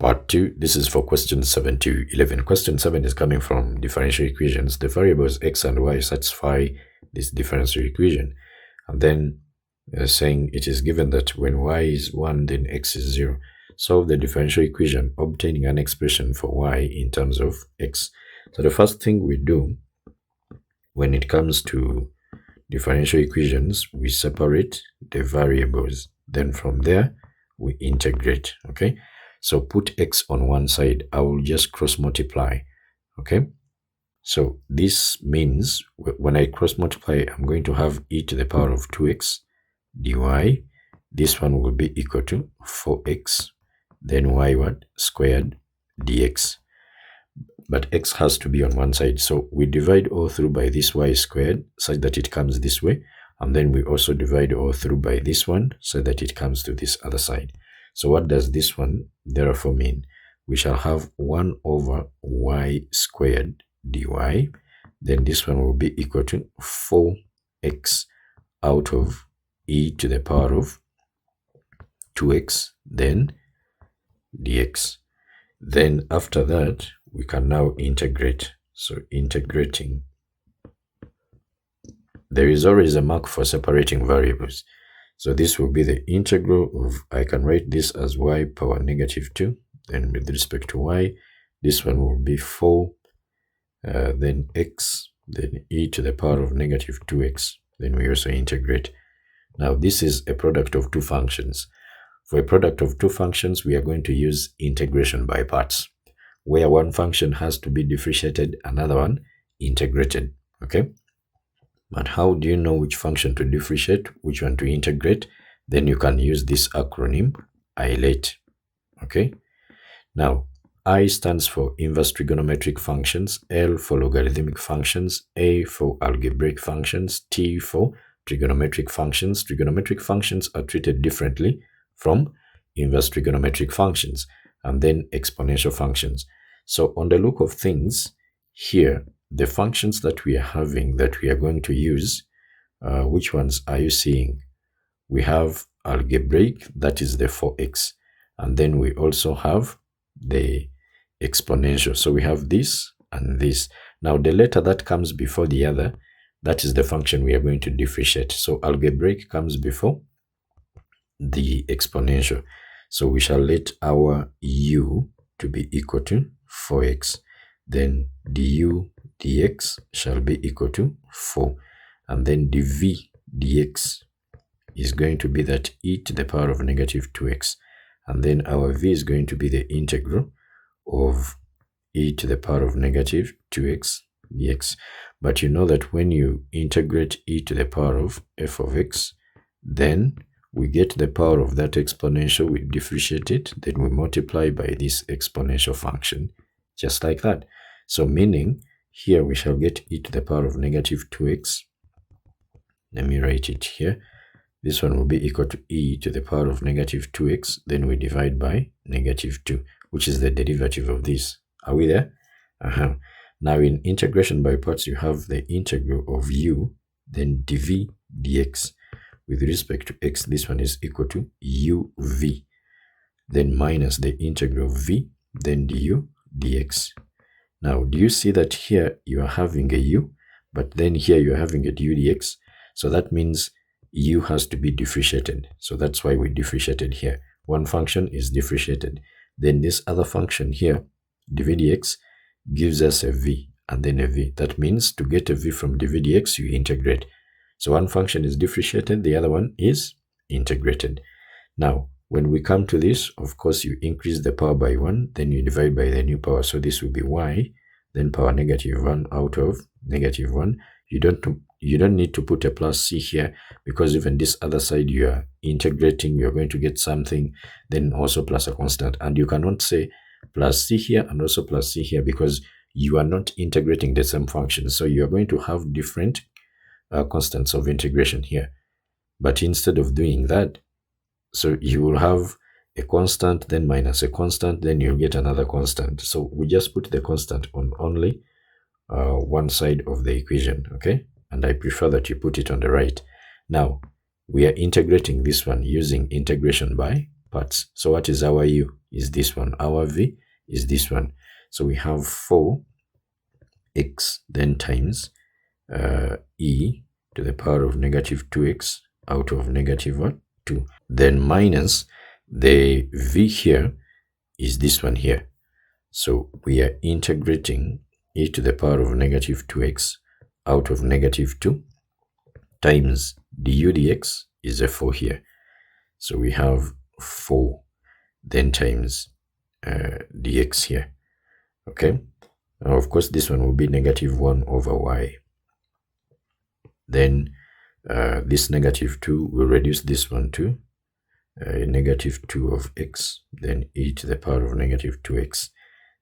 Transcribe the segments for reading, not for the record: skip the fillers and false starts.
Part 2, this is for questions 7 to 11. Question 7 is coming from differential equations. The variables x and y satisfy this differential equation. And then saying it is given that when y is 1, then x is 0. Solve the differential equation, obtaining an expression for y in terms of x. So the first thing we do when it comes to differential equations, we separate the variables. Then from there, we integrate, okay? So put x on one side, I will just cross multiply, okay? So this means when I cross multiply, I'm going to have e to the power of 2x dy. This one will be equal to 4x, then y what? Squared dx. But x has to be on one side. So we divide all through by this y squared such that it comes this way. And then we also divide all through by this one so that it comes to this other side. So what does this one therefore mean? We shall have 1 over y squared dy. Then this one will be equal to 4x out of e to the power of 2x, then dx. Then after that, we can now integrate. So integrating. There is always a mark for separating variables. So this will be the integral of, I can write this as y power negative 2. Then with respect to y, this one will be 4, then x, then e to the power of negative 2x. Then we also integrate. Now this is a product of two functions. For a product of two functions, we are going to use integration by parts, where one function has to be differentiated, another one integrated, okay? But how do you know which function to differentiate, which one to integrate? Then you can use this acronym, ILATE, okay? Now, I stands for inverse trigonometric functions, L for logarithmic functions, A for algebraic functions, T for trigonometric functions. Trigonometric functions are treated differently from inverse trigonometric functions, and then exponential functions. So on the look of things here, the functions that we are having, that we are going to use, which ones are you seeing? We have algebraic, that is the 4x, and then we also have the exponential. So we have this and this. Now the letter that comes before the other, that is the function we are going to differentiate. So algebraic comes before the exponential. So we shall let our u to be equal to 4x. Then du dx shall be equal to 4. And then dv dx is going to be that e to the power of negative 2x. And then our v is going to be the integral of e to the power of negative 2x dx. But you know that when you integrate e to the power of f of x, then we get the power of that exponential, we differentiate it, then we multiply by this exponential function, just like that. So meaning, here we shall get e to the power of negative 2x. Let me write it here. This one will be equal to e to the power of negative 2x. Then we divide by negative 2, which is the derivative of this. Are we there? Now in integration by parts, you have the integral of u, then dv dx. With respect to x, this one is equal to uv. Then minus the integral of v, then du dx. Now, do you see that here you are having a u, but then here you are having a du dx? So that means u has to be differentiated. So that's why we differentiated here. One function is differentiated. Then this other function here, dv dx, gives us a v and then a v. That means to get a v from dv dx, you integrate. So one function is differentiated, the other one is integrated. Now, when we come to this, of course, you increase the power by 1, then you divide by the new power. So this will be y, then power negative 1 out of negative 1. You don't need to put a plus c here, because even this other side you are integrating, you're going to get something, then also plus a constant. And you cannot say plus c here and also plus c here, because you are not integrating the same function. So you are going to have different constants of integration here. But instead of doing that, so you will have a constant, then minus a constant, then you'll get another constant. So we just put the constant on only one side of the equation, okay? And I prefer that you put it on the right. Now, we are integrating this one using integration by parts. So what is our u? is this one. Our V is this one. So we have 4x then times e to the power of negative 2x out of negative 2. Then minus the V here is this one here. So we are integrating e to the power of negative 2x out of negative 2 times du dx is a 4 here. So we have 4 then times dx here. Okay. Now, of course, this one will be negative 1 over y. Then this negative 2 will reduce this one to negative 2 of x, then e to the power of negative 2x.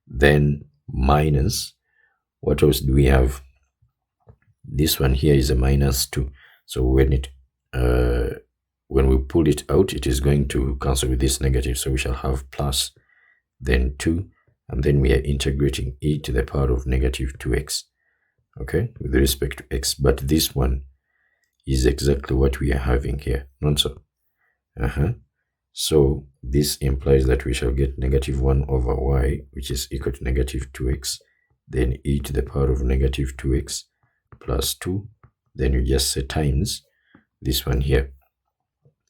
Then minus, what else do we have? This one here is a minus 2. So when we pull it out, it is going to cancel with this negative. So we shall have plus, then 2, and then we are integrating e to the power of negative 2x, okay, with respect to x. But this one is exactly what we are having here, not so? So this implies that we shall get negative 1 over y, which is equal to negative 2x, then e to the power of negative 2x plus 2, then you just say times this one here.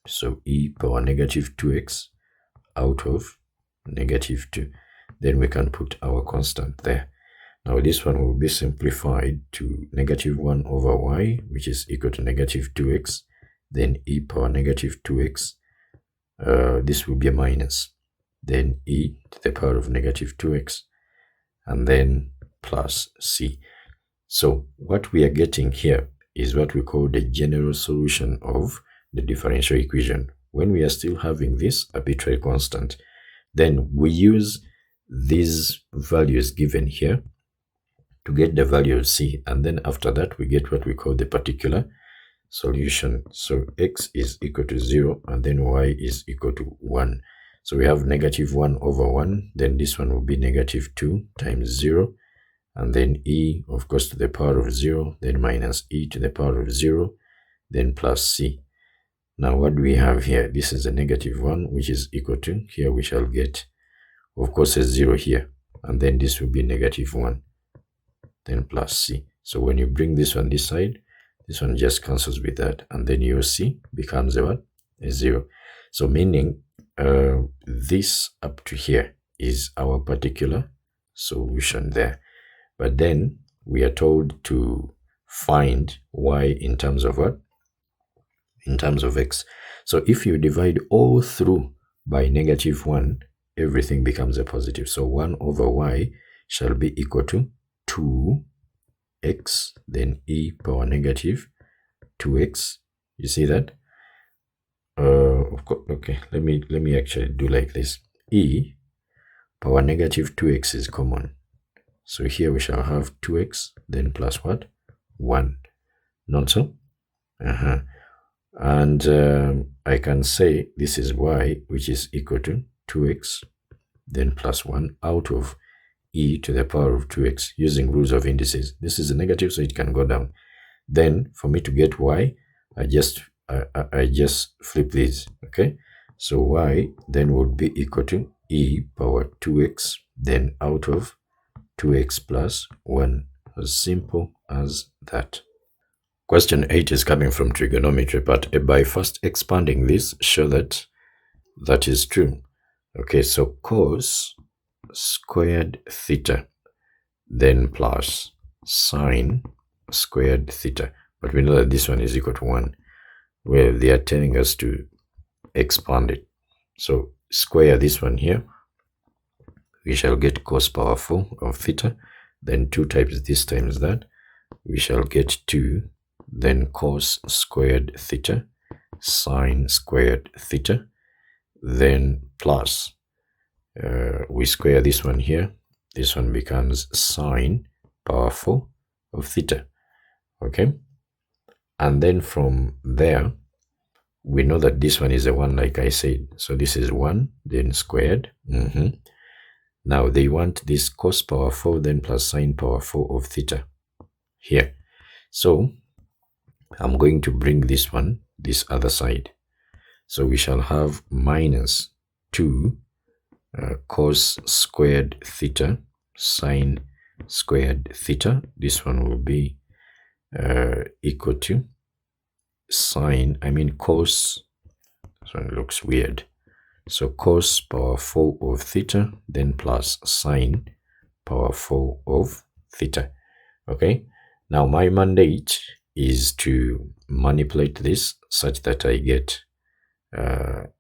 So e power negative 2x out of negative 2. Then we can put our constant there. Now this one will be simplified to negative 1 over y, which is equal to negative 2x, then e power negative 2x. This will be a minus, then e to the power of negative 2x, and then plus c. So what we are getting here is what we call the general solution of the differential equation. When we are still having this arbitrary constant, then we use these values given here to get the value of c, and then after that we get what we call the particular solution. So x is equal to 0 and then y is equal to 1. So we have negative 1 over 1, then this one will be negative 2 times 0, and then e, of course, to the power of 0, then minus e to the power of 0, then plus c. Now what do we have here? This is a negative 1, which is equal to, here we shall get, of course, a 0 here, and then this will be negative 1, then plus c. So when you bring this one this side, this one just cancels with that, and then your c becomes a what? A 0. So meaning this up to here is our particular solution there. But then we are told to find y in terms of what? In terms of x. So if you divide all through by negative 1, everything becomes a positive. So 1 over y shall be equal to 2x, then e power negative 2x. You see that? Of course, okay, let me actually do like this. E power negative 2x is common. So here we shall have 2x, then plus what? 1. Not so? And I can say this is y, which is equal to 2x, then plus 1 out of e to the power of 2x using rules of indices. This is a negative, so it can go down. Then for me to get y, I just flip these, okay? So y then would be equal to e power 2x, then out of 2x plus 1. As simple as that. Question 8 is coming from trigonometry, but by first expanding this, show that that is true. Okay, so cos squared theta, then plus sine squared theta. But we know that this one is equal to 1. Well, they are telling us to expand it. So square this one here. We shall get cos power 4 of theta, then 2 times this times that. We shall get 2, then cos squared theta, sine squared theta, then plus, we square this one here. This one becomes sine power 4 of theta, okay? And then from there, we know that this one is a 1, like I said. So this is 1, then squared. Now they want this cos power 4, then plus sine power 4 of theta here. So I'm going to bring this one, this other side. So we shall have minus 2 cos squared theta sine squared theta. This one will be equal to cos. This one looks weird. So cos power 4 of theta, then plus sine power 4 of theta. Okay, now my mandate is to manipulate this such that I get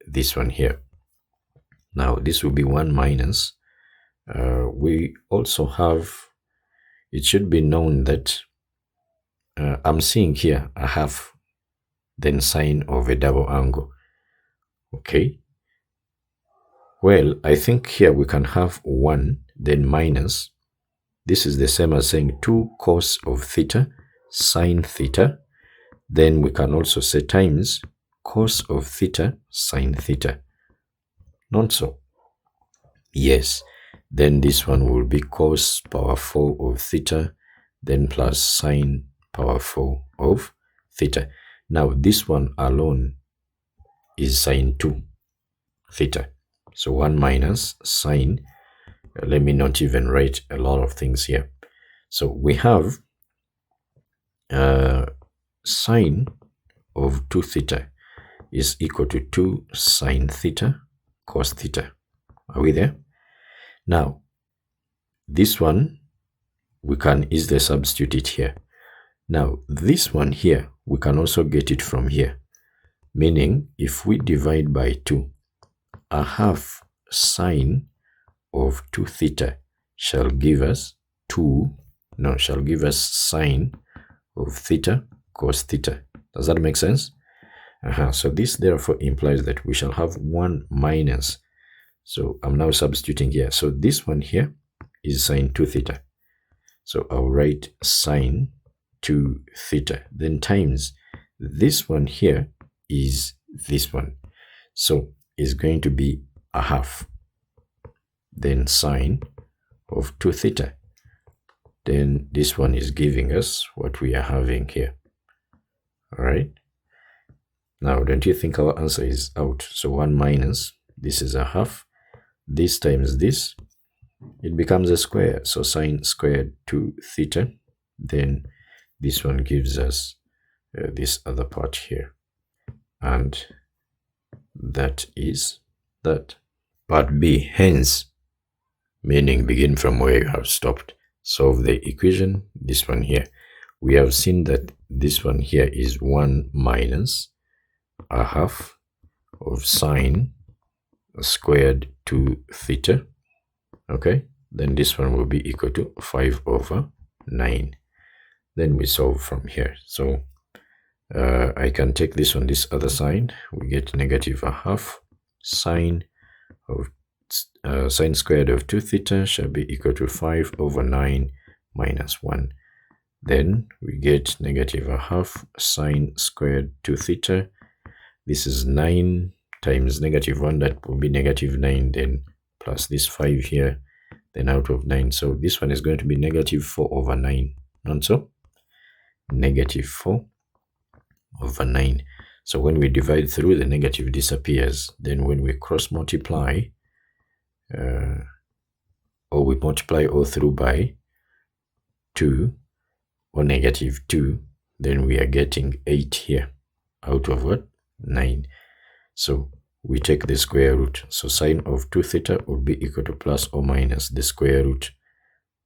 this one here. Now this will be 1 minus. We also have, it should be known that I'm seeing here a half, then sine of a double angle. Okay, well, I think here we can have 1, then minus. This is the same as saying 2 cos of theta sine theta. Then we can also say times cos of theta sine theta. Not so? Yes. Then this one will be cos power 4 of theta, then plus sine power 4 of theta. Now this one alone is sine 2 theta. So 1 minus sine, let me not even write a lot of things here. So we have sine of 2 theta is equal to 2 sine theta cos theta. Are we there? Now, this one, we can easily substitute it here. Now, this one here, we can also get it from here. Meaning, if we divide by 2, a half sine of 2 theta shall give us sine of theta cos theta. Does that make sense? So this therefore implies that we shall have 1 minus. So I'm now substituting here. So this one here is sine 2 theta. So I'll write sine 2 theta. Then times this one here is this one. So it's going to be a half. Then sine of 2 theta. Then this one is giving us what we are having here. All right. Now, don't you think our answer is out? So 1 minus, this is a half. This times this, it becomes a square. So sine squared 2 theta. Then this one gives us this other part here. And that is that. Part B, hence, meaning begin from where you have stopped. Solve the equation, this one here. We have seen that this one here is 1 minus a half of sine squared 2 theta. Okay, then this one will be equal to 5 over 9. Then we solve from here. So I can take this on this other side. We get negative a half sine of sine squared of 2 theta shall be equal to 5 over 9 minus 1. Then we get negative a half sine squared 2 theta. This is 9 times negative 1, that will be negative 9, then plus this 5 here, then out of 9. So this one is going to be negative 4 over 9. Not so? Negative 4 over 9. So when we divide through, the negative disappears. Then when we cross multiply, or we multiply all through by 2 or negative 2, then we are getting 8 here out of what? 9. So we take the square root. So sine of 2 theta will be equal to plus or minus the square root.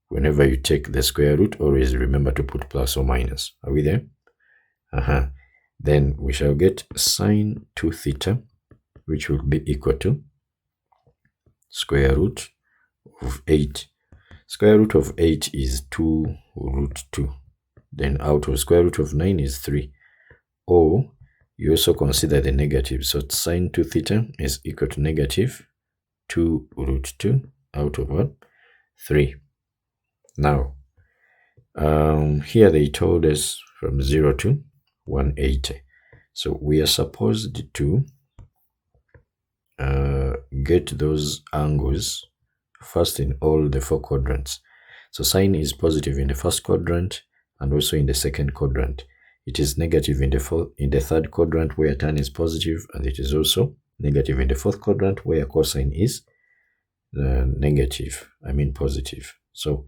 Whenever you take the square root, always remember to put plus or minus. Are we there? Then we shall get sine 2 theta, which will be equal to square root of 8. Square root of 8 is 2 root 2. Then out of square root of 9 is 3. Or you also consider the negative. So sine 2 theta is equal to negative 2 root 2 out of what? 3. Now, here they told us from 0 to 180. So we are supposed to get those angles first in all the 4 quadrants. So sine is positive in the first quadrant and also in the second quadrant. It is negative in the third quadrant where tan is positive, and it is also negative in the fourth quadrant where cosine is negative, I mean positive. So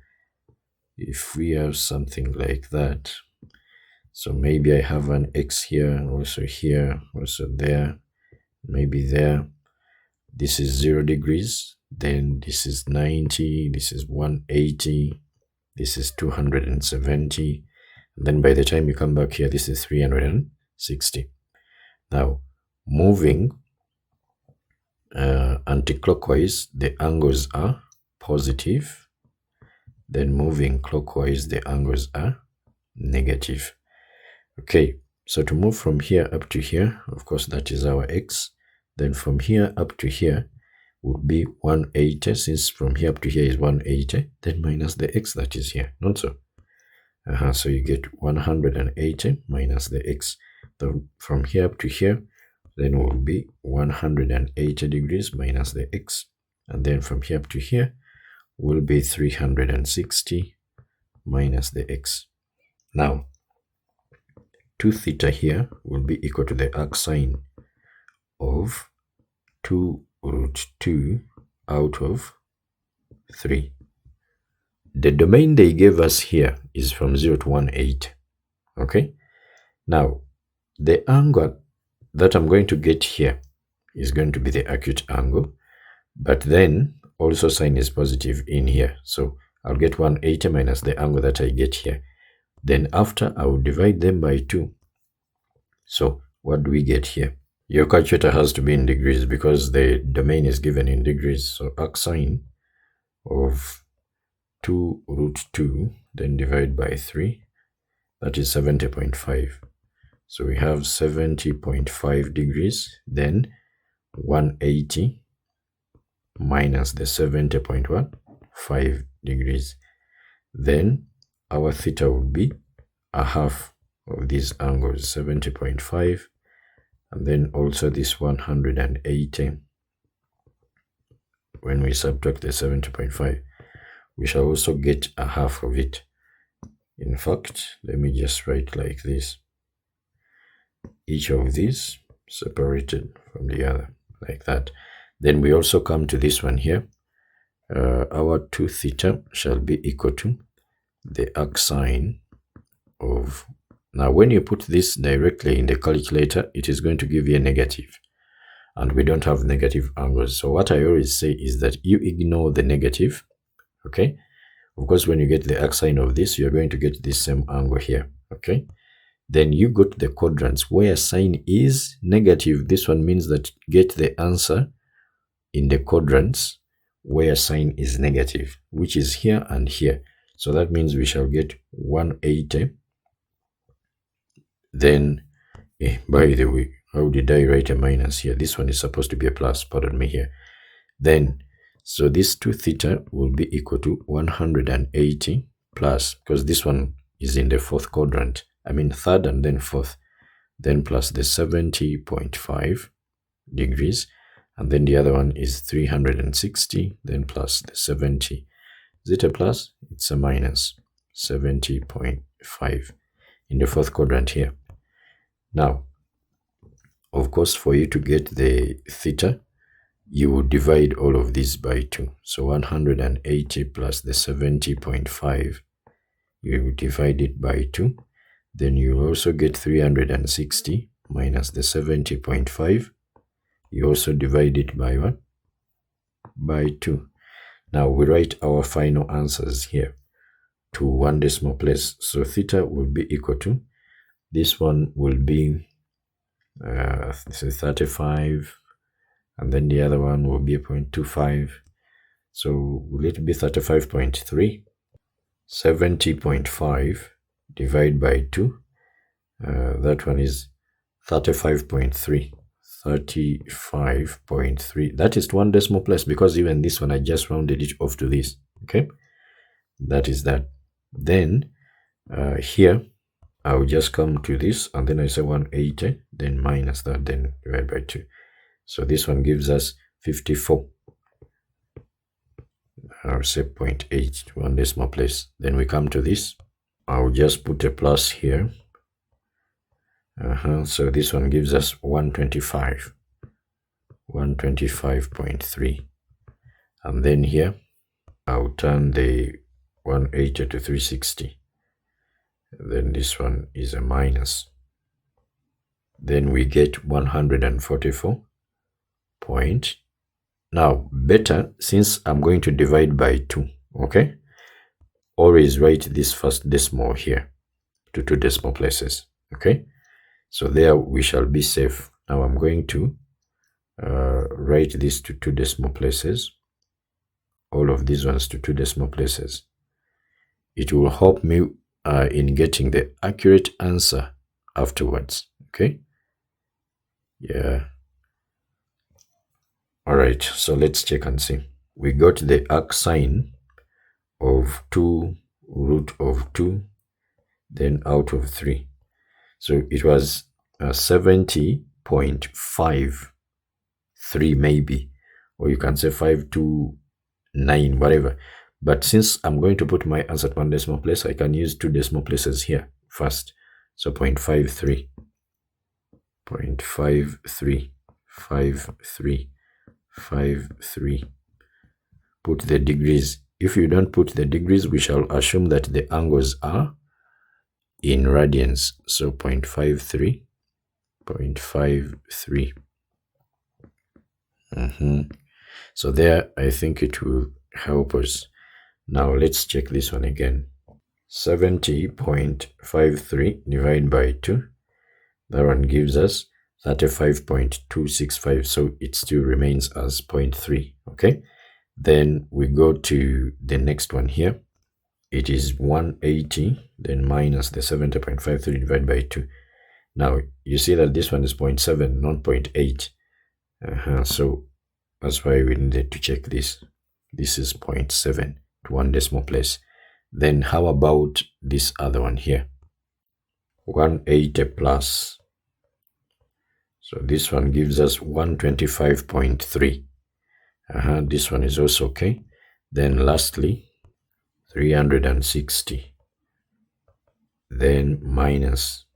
if we have something like that, so maybe I have an x here, also there, maybe there. This is 0 degrees, then this is 90, this is 180, this is 270. And then by the time you come back here, this is 360. Now, moving anti-clockwise, the angles are positive. Then moving clockwise, the angles are negative. Okay, so to move from here up to here, of course, that is our x. Then from here up to here would be 180. Since from here up to here is 180, then minus the x that is here, not so. So you get 180 minus the x. So from here up to here, then will be 180 degrees minus the x. And then from here up to here will be 360 minus the x. Now, 2 theta here will be equal to the arc sine of 2 root 2 out of 3. The domain they gave us here is from 0 to 180. Okay? Now, the angle that I'm going to get here is going to be the acute angle, but then also sine is positive in here. So I'll get 180 minus the angle that I get here. Then after, I will divide them by 2. So what do we get here? Your calculator has to be in degrees because the domain is given in degrees. So arc sine of 2 root 2, then divide by 3, that is 70.5. So we have 70.5 degrees, then 180 minus the 70.5 degrees. Then our theta would be a half of these angles, 70.5, and then also this 180. When we subtract the 70.5, we shall also get a half of it. In fact, let me just write like this. Each of these separated from the other, like that. Then we also come to this one here. Our 2 theta shall be equal to the arc sine of... Now, when you put this directly in the calculator, it is going to give you a negative. And we don't have negative angles. So what I always say is that you ignore the negative. Okay? Of course, when you get the arc sine of this, you're going to get this same angle here. Okay? Then you go to the quadrants where sine is negative. This one means that get the answer in the quadrants where sine is negative, which is here and here. So that means we shall get 180. Then, by the way, how did I write a minus here? This one is supposed to be a plus, pardon me here. Then, so this 2 theta will be equal to 180 plus, because this one is in the 4th quadrant. I mean 3rd and then 4th. Then plus the 70.5 degrees. And then the other one is 360. Then plus the 70. Is it a plus? It's a minus. 70.5 in the 4th quadrant here. Now, of course, for you to get the theta, you will divide all of these by 2. So 180 plus the 70.5, you will divide it by 2. Then you also get 360 minus the 70.5. You also divide it by what? By 2. Now we write our final answers here to 1 decimal place. So theta will be equal to, this one will be this is 35, and then the other one will be 0.25. So will it be 35.3? 70.5 divided by 2. That one is 35.3. 35.3. That is 1 decimal place, because even this one I just rounded it off to this. Okay, that is that. Then here I'll just come to this, and then I say 180, then minus that, then divide by 2. So this one gives us 54. I'll say 0.8, 1 decimal place. Then we come to this. I'll just put a plus here. So this one gives us 125. 125.3. And then here, I'll turn the 180 to 360. Then this one is a minus. Then we get 144 point. Now, better, since I'm going to divide by 2, okay? Always write this first decimal here to 2 decimal places, okay? So there we shall be safe. Now I'm going to write this to 2 decimal places. All of these ones to 2 decimal places. It will help me in getting the accurate answer afterwards, okay? Yeah. All right, so let's check and see. We got the arc sine of 2 root of 2, then out of 3. So it was 70.53 maybe, or you can say 529, whatever. But since I'm going to put my answer at 1 decimal place, I can use 2 decimal places here first. So 0.53, 0.53, 53. Put the degrees. If you don't put the degrees, we shall assume that the angles are in radians. So 0.53, 0.53. So there, I think it will help us. Now let's check this one again. 70.53 divided by 2. That one gives us 35.265. So it still remains as 0.3. Okay. Then we go to the next one here. It is 180, then minus the 70.53 divided by 2. Now, you see that this one is 0.7, not 0.8. So that's why we needed to check this. This is 0.7 to 1 decimal place. Then how about this other one here? 180 plus. So this one gives us 125.3. This one is also okay. Then lastly, 360. Then minus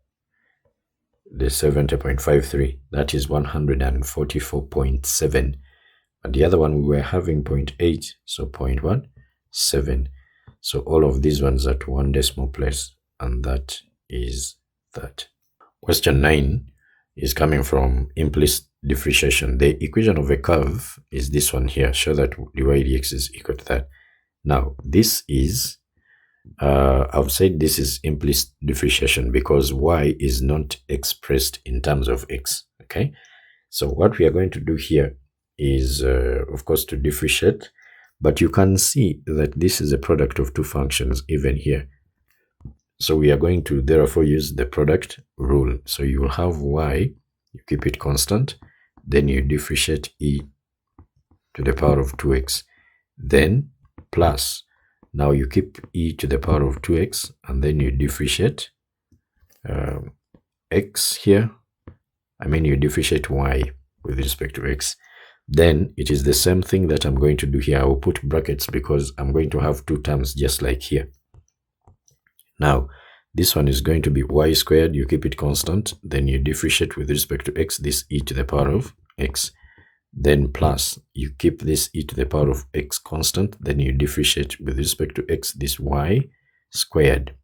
the 70.53. That is 144.7. But the other one we were having 0.8. So 0.17. So all of these ones at 1 decimal place. And that is that. Question 9 is coming from implicit differentiation. The equation of a curve is this one here. Show that dy dx is equal to that. Now, this is, I've said this is implicit differentiation because y is not expressed in terms of x, okay? So what we are going to do here is, of course, to differentiate, but you can see that this is a product of 2 functions even here. So we are going to therefore use the product rule. So you will have y, you keep it constant, then you differentiate e to the power of 2x, then plus, now you keep e to the power of 2x, and then you differentiate x here. I mean, you differentiate y with respect to x. Then it is the same thing that I'm going to do here. I will put brackets because I'm going to have 2 terms just like here. Now, this one is going to be y squared. You keep it constant. Then you differentiate with respect to x, this e to the power of x. Then plus, you keep this e to the power of x constant. Then you differentiate with respect to x, this y squared,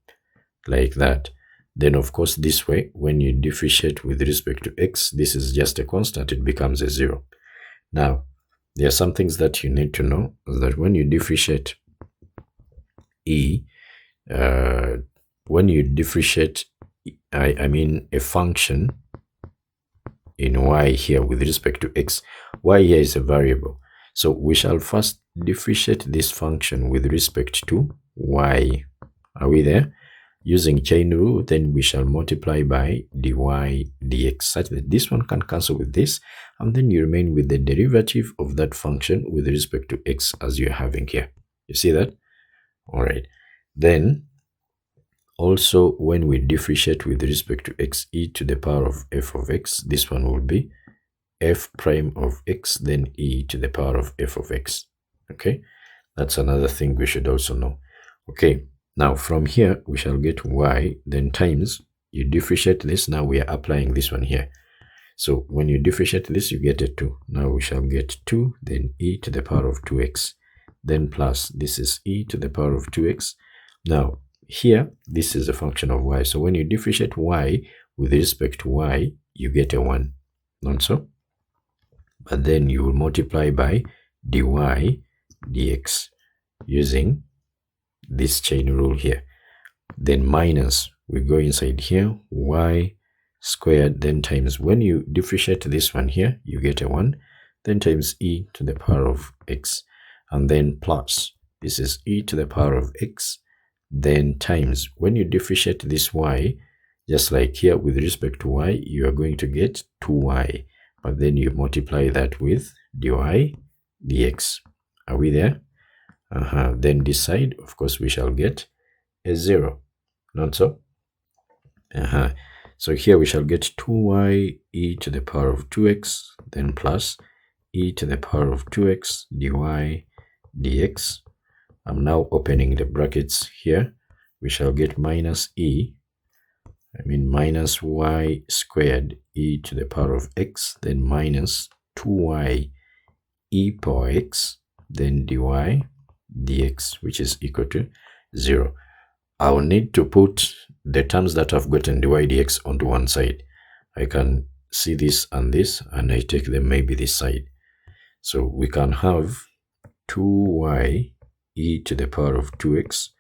like that. Then, of course, this way, when you differentiate with respect to x, this is just a constant. It becomes a 0. Now, there are some things that you need to know, that when you differentiate e, when you differentiate, I mean a function in y here with respect to x, y here is a variable. So we shall first differentiate this function with respect to y. Are we there? Using chain rule, then we shall multiply by dy dx, such that this one can cancel with this, and then you remain with the derivative of that function with respect to x as you're having here. You see that? All right. Then also, when we differentiate with respect to x, e to the power of f of x, this one will be f prime of x, then e to the power of f of x. Okay, that's another thing we should also know. Okay, now from here, we shall get y, then times, you differentiate this, now we are applying this one here. So when you differentiate this, you get a 2. Now we shall get 2, then e to the power of 2x, then plus, this is e to the power of 2x. Now, here, this is a function of y. So when you differentiate y with respect to y, you get a 1, not so? But then you will multiply by dy dx using this chain rule here. Then minus, we go inside here, y squared, then times, when you differentiate this one here, you get a 1, then times e to the power of x, and then plus, this is e to the power of x, then times, when you differentiate this y, just like here with respect to y, you are going to get 2y, but then you multiply that with dy dx. Are we there? Then this side, of course, we shall get a 0, not so? So here we shall get 2y e to the power of 2x, then plus e to the power of 2x dy dx. I'm now opening the brackets here. We shall get minus minus y squared e to the power of x, then minus 2y e power x, then dy dx, which is equal to 0. I'll need to put the terms that I've gotten dy dx onto one side. I can see this, and I take them maybe this side. So we can have 2y e to the power of 2x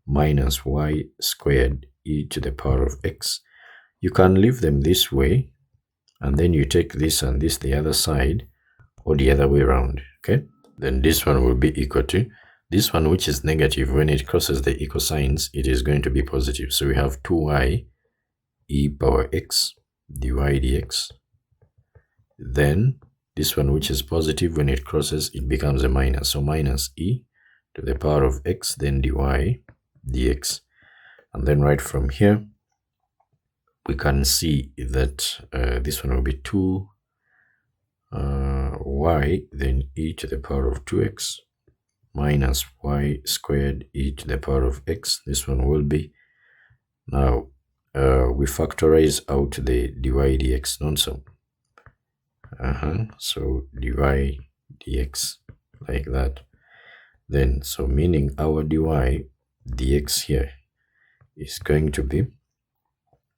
minus y squared e to the power of x. You can leave them this way, and then you take this and this the other side, or the other way around, okay? Then this one will be equal to this one, which is negative. When it crosses the equal signs, it is going to be positive. So we have 2y e power x dy dx. Then this one, which is positive, when it crosses, it becomes a minus. So minus e to the power of x, then dy dx. And then right from here, we can see that this one will be 2y, then e to the power of 2x minus y squared e to the power of x. This one will be, now we factorize out the dy dx, not so? So dy dx, like that. Then, so meaning our dy dx here is going to be,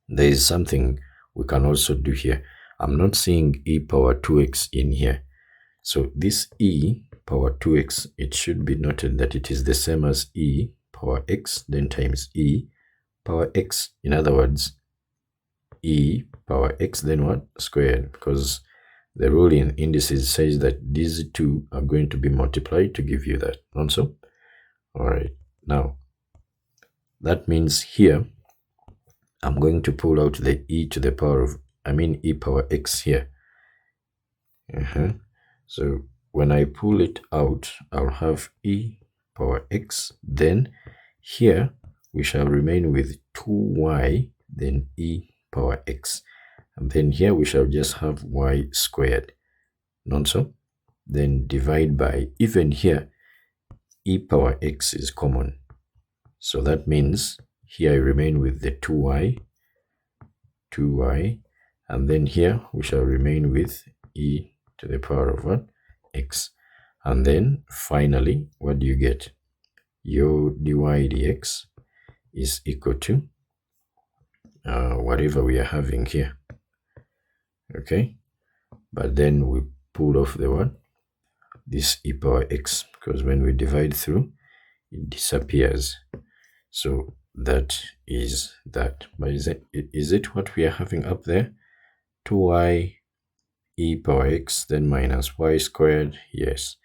there is something we can also do here. I'm not seeing e power 2x in here. So this e power 2x, it should be noted that it is the same as e power x, then times e power x. In other words, e power x, then what? Squared, because the rule in indices says that these two are going to be multiplied to give you that, not so? All right, now that means here I'm going to pull out the e to the power of, e power x here. So when I pull it out, I'll have e power x. Then here we shall remain with 2y, then e power x. And then here we shall just have y squared, not so? Then divide by, even here, e power x is common. So that means here I remain with the 2y, and then here we shall remain with e to the power of what? X. And then finally, what do you get? Your dy dx is equal to whatever we are having here. Okay, but then we pull off the one, this e power x, because when we divide through, it disappears. So that is that. But is it what we are having up there? 2y e power x, then minus y squared. Yes.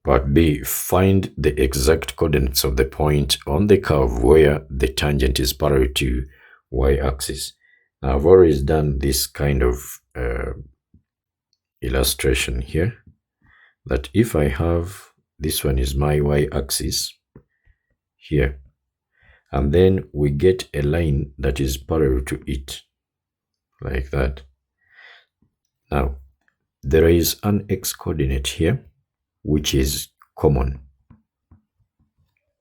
Part B, find the exact coordinates of the point on the curve where the tangent is parallel to y-axis. Now I've already done this kind of illustration here, that if I have, this one is my y-axis here, and then we get a line that is parallel to it, like that. Now, there is an x-coordinate here, which is common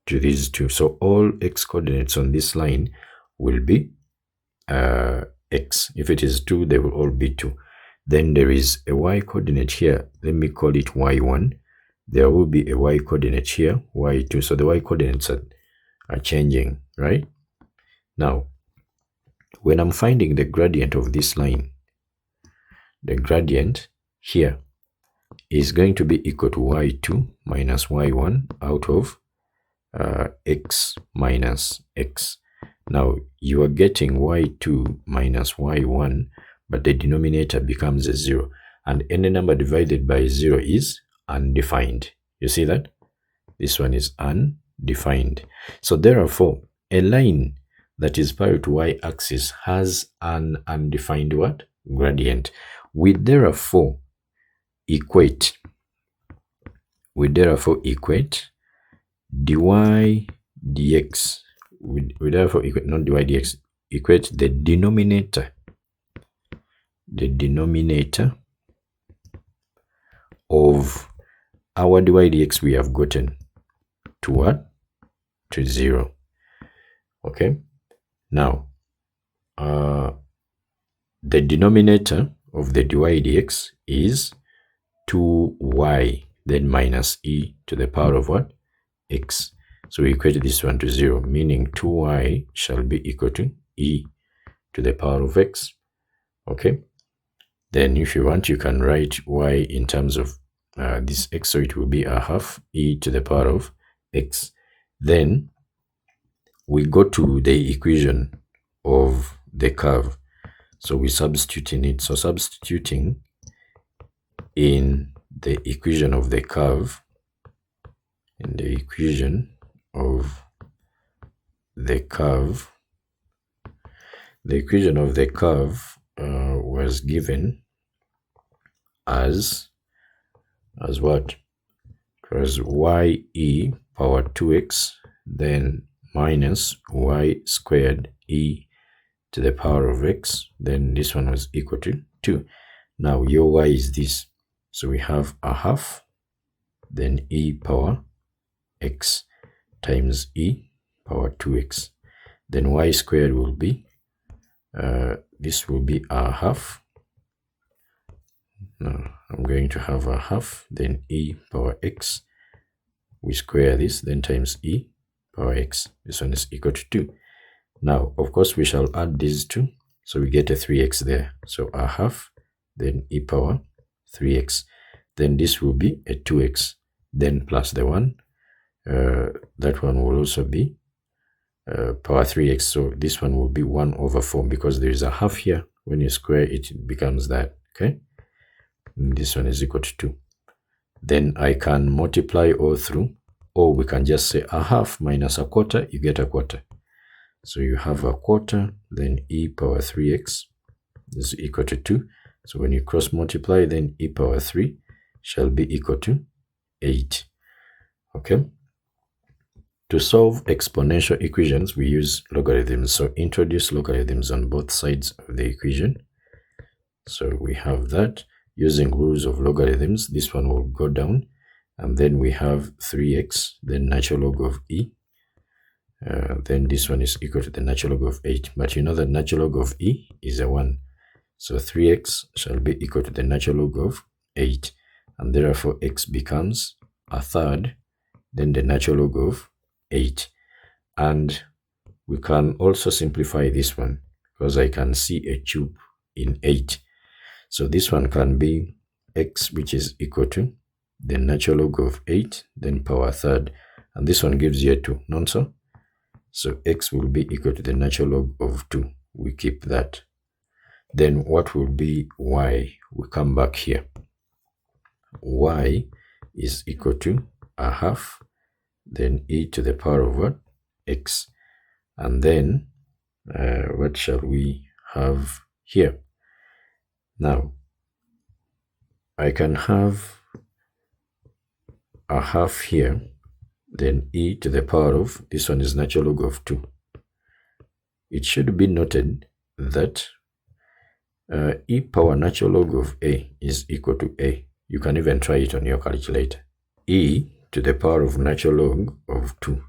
to these two. So all x-coordinates on this line will be x. If it is 2, they will all be 2. Then there is a y coordinate here. Let me call it y1. There will be a y coordinate here, y2. So the y coordinates are changing, right? Now, when I'm finding the gradient of this line, the gradient here is going to be equal to y2 minus y1 out of x minus x. Now, you are getting y2 minus y1, but the denominator becomes a 0. And any number divided by 0 is undefined. You see that? This one is undefined. So therefore, a line that is parallel to y-axis has an undefined what? Gradient. We therefore equate dy dx. We therefore equate, not dy dx, equate the denominator of our dy dx we have gotten to what? To 0. Okay. Now, the denominator of the dy dx is 2y, then minus e to the power of what? X. So we equate this one to 0, meaning 2y shall be equal to e to the power of x. Okay. Then if you want, you can write y in terms of this x, so it will be a half e to the power of x. Then we go to the equation of the curve. So we substitute in it. So substituting in the equation of the curve, the equation of the curve was given as what? It was ye power 2x, then minus y squared e to the power of x, then this one was equal to 2. Now your y is this, so we have a half, then e power x times e power 2x, then y squared will be this will be a half. Now I'm going to have a half, then e power x, we square this, then times e power x. This one is equal to 2. Now, of course, we shall add these two, so we get a 3x there. So a half, then e power 3x. Then this will be a 2x, then plus the 1. That one will also be power 3x. So this one will be 1 over 4 because there is a half here. When you square it, it becomes that. Okay. And this one is equal to 2. Then I can multiply all through, or we can just say a half minus a quarter, you get a quarter. So you have a quarter, then e power 3x is equal to 2. So when you cross multiply, then e power 3 shall be equal to 8. Okay. To solve exponential equations, we use logarithms. So introduce logarithms on both sides of the equation. So we have that. Using rules of logarithms, this one will go down. And then we have 3x, then natural log of e. Then this one is equal to the natural log of 8. But you know that natural log of e is a 1. So 3x shall be equal to the natural log of 8. And therefore x becomes a third, then the natural log of 8. And we can also simplify this one because I can see a cube in 8. So this one can be x, which is equal to the natural log of 8, then power third. And this one gives you a 2, not so? So x will be equal to the natural log of 2. We keep that. Then what will be y? We come back here. Y is equal to a half, then e to the power of what? X. And then what shall we have here? Now, I can have a half here, then e to the power of, this one is natural log of 2. It should be noted that e power natural log of a is equal to a. You can even try it on your calculator. E to the power of natural log of 2.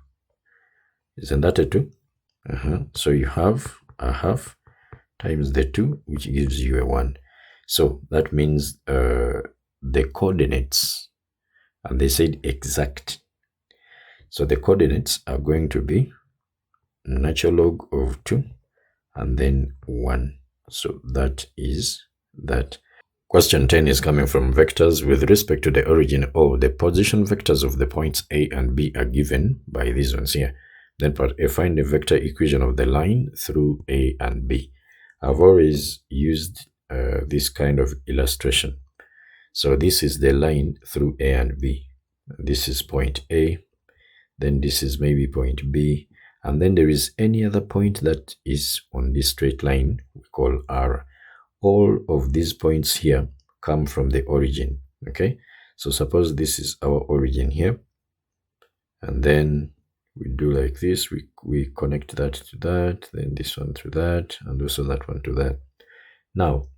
Isn't that a 2? So you have a half times the 2, which gives you a 1. So that means the coordinates, and they said exact. So the coordinates are going to be natural log of 2 and then 1. So that is that. Question 10 is coming from vectors. With respect to the origin O, the position vectors of the points A and B are given by these ones here. Then part A, find the vector equation of the line through A and B. I've always used this kind of illustration. So this is the line through A and B. This is point A, then this is maybe point B, and then there is any other point that is on this straight line we call R. All of these points here come from the origin. Okay, so suppose this is our origin here, and then we do like this, we connect that to that, then this one to that, and also that one to that. Now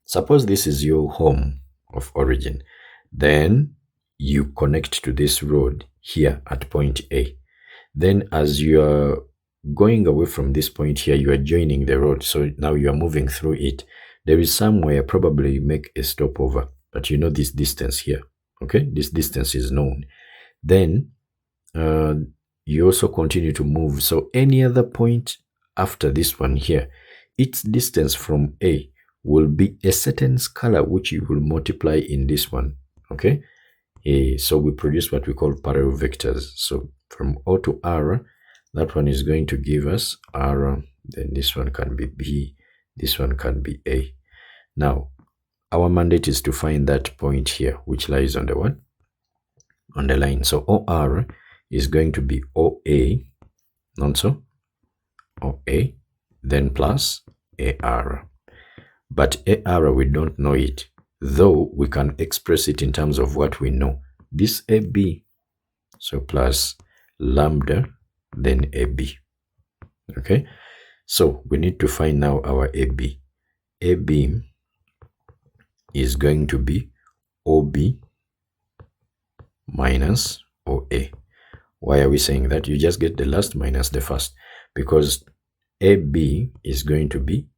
suppose this is your home of origin, then you connect to this road here at point A. Then as you are going away from this point here, you are joining the road. So now you are moving through it. There is somewhere probably you make a stopover, but you know this distance here. Okay, this distance is known. Then you also continue to move. So any other point after this one here, its distance from A will be a certain scalar which you will multiply in this one. Okay, so we produce what we call parallel vectors. So from O to R, that one is going to give us R, then this one can be B, this one can be A. Now, our mandate is to find that point here, which lies on the what? On the line. So OR is going to be OA, not so? OA, then plus AR. But AR, we don't know it, though we can express it in terms of what we know. This AB, so plus lambda, then AB. Okay, so we need to find now our AB. AB is going to be OB minus OA. Why are we saying that? You just get the last minus the first, because AB is going to be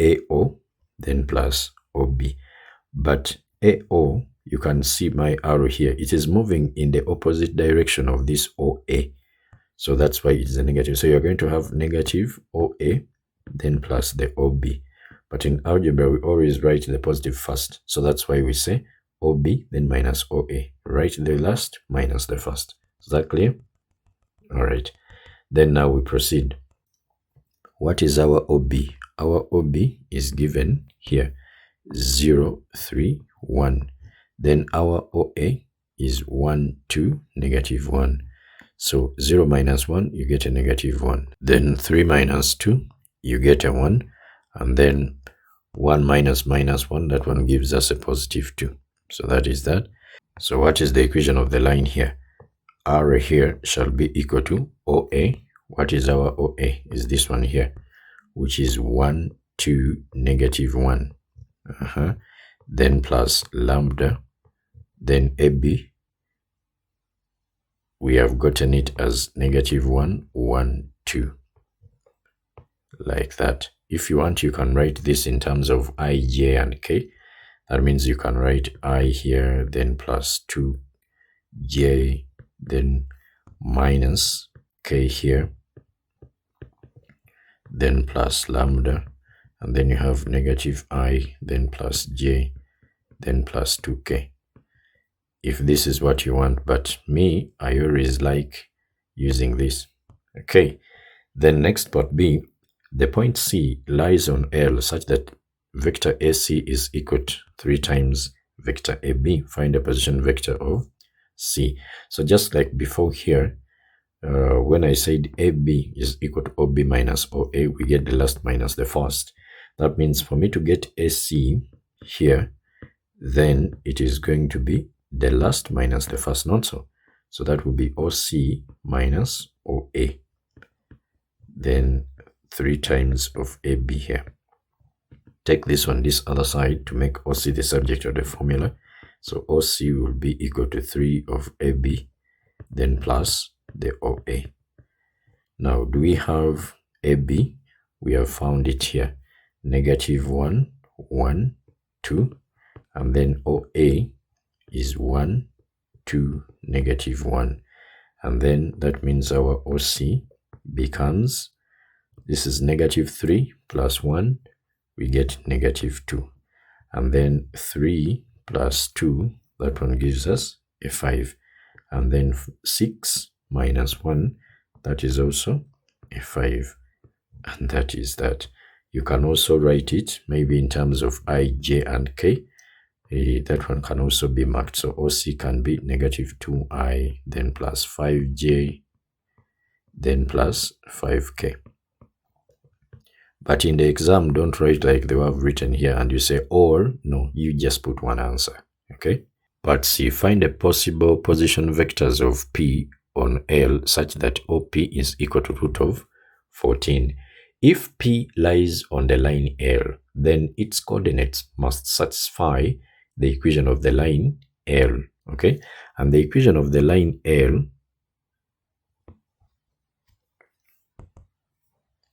AO, then plus OB. But AO, you can see my arrow here, it is moving in the opposite direction of this OA. So that's why it's a negative. So you're going to have negative OA, then plus the OB. But in algebra, we always write the positive first. So that's why we say OB, then minus OA. Write the last minus the first. Is that clear? All right. Then now we proceed. What is our OB? Our OB is given here, 0, 3, 1. Then our OA is 1, 2, negative 1. So 0 minus 1, you get a negative 1. Then 3 minus 2, you get a 1. And then 1 minus minus 1, that one gives us a positive 2. So that is that. So what is the equation of the line here? R here shall be equal to OA. What is our OA? Is this one here, which is 1, 2, negative 1. Then plus lambda, then AB, we have gotten it as negative 1, 1, 2. Like that. If you want, you can write this in terms of I, J, and K. That means you can write I here, then plus 2, J, then minus K here, then plus lambda, and then you have negative I, then plus J, then plus 2K. If this is what you want, but me, I always like using this. Okay, then next part B, the point C lies on L such that vector AC is equal to 3 times vector AB. Find the position vector of C. So just like before here, when I said AB is equal to OB minus OA, we get the last minus the first. That means for me to get AC here, then it is going to be the last minus the first, not so. So that will be OC minus OA. Then 3 times of AB here. Take this one, this other side, to make OC the subject of the formula. So OC will be equal to 3 of AB, then plus the OA. Now, do we have AB? We have found it here. Negative 1, 1, 2, and then OA is 1, 2, negative 1. And then that means our OC becomes, this is negative 3 plus 1, we get negative 2. And then 3 plus 2, that one gives us a 5. And then 6 minus 1, that is also a 5. And that is that. You can also write it maybe in terms of I, J, and K. That one can also be marked. So OC can be negative 2I, then plus 5J, then plus 5K. But in the exam, don't write like they have written here and you say or. No, you just put one answer. Okay? But C, find the possible position vectors of P on L such that OP is equal to root of 14. If P lies on the line L, then its coordinates must satisfy the equation of the line L. Okay? And the equation of the line L,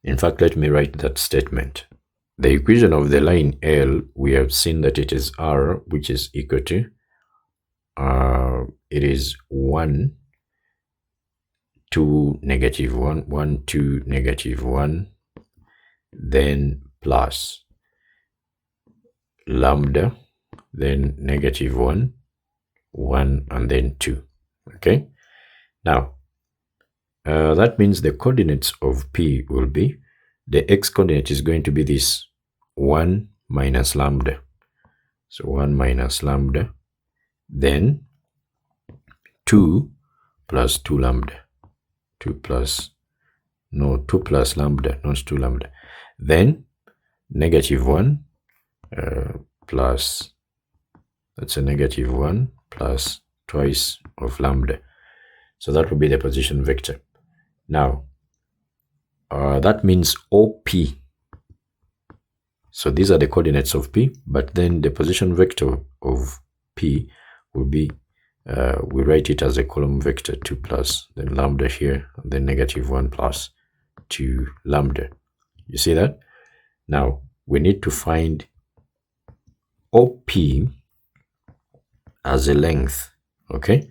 in fact, let me write that statement. The equation of the line L, we have seen that it is R, which is equal to, it is 1, 2, negative 1, 1, 2, negative 1, then plus lambda, then negative 1, 1, and then 2. Okay? Now, that means the coordinates of P will be, the x coordinate is going to be this 1 minus lambda. So 1 minus lambda, then 2 plus 2 lambda. 2 plus lambda, not 2 lambda. Then negative 1 plus, that's a negative 1 plus twice of lambda. So that will be the position vector. Now, that means OP. So these are the coordinates of P, but then the position vector of P will be, we write it as a column vector 2 plus, then lambda here, and then negative 1 plus 2 lambda. You see that? Now, we need to find OP as a length, okay,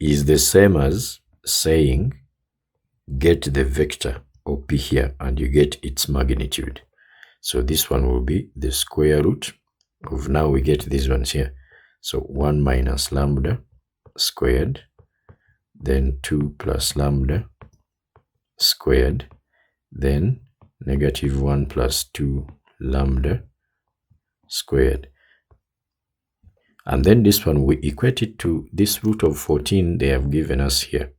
is the same as saying get the vector OP here and you get its magnitude. So this one will be the square root of, now we get these ones here. So 1 minus lambda squared, then 2 plus lambda squared, then negative 1 plus 2 lambda squared. And then this one, we equate it to this root of 14 they have given us here.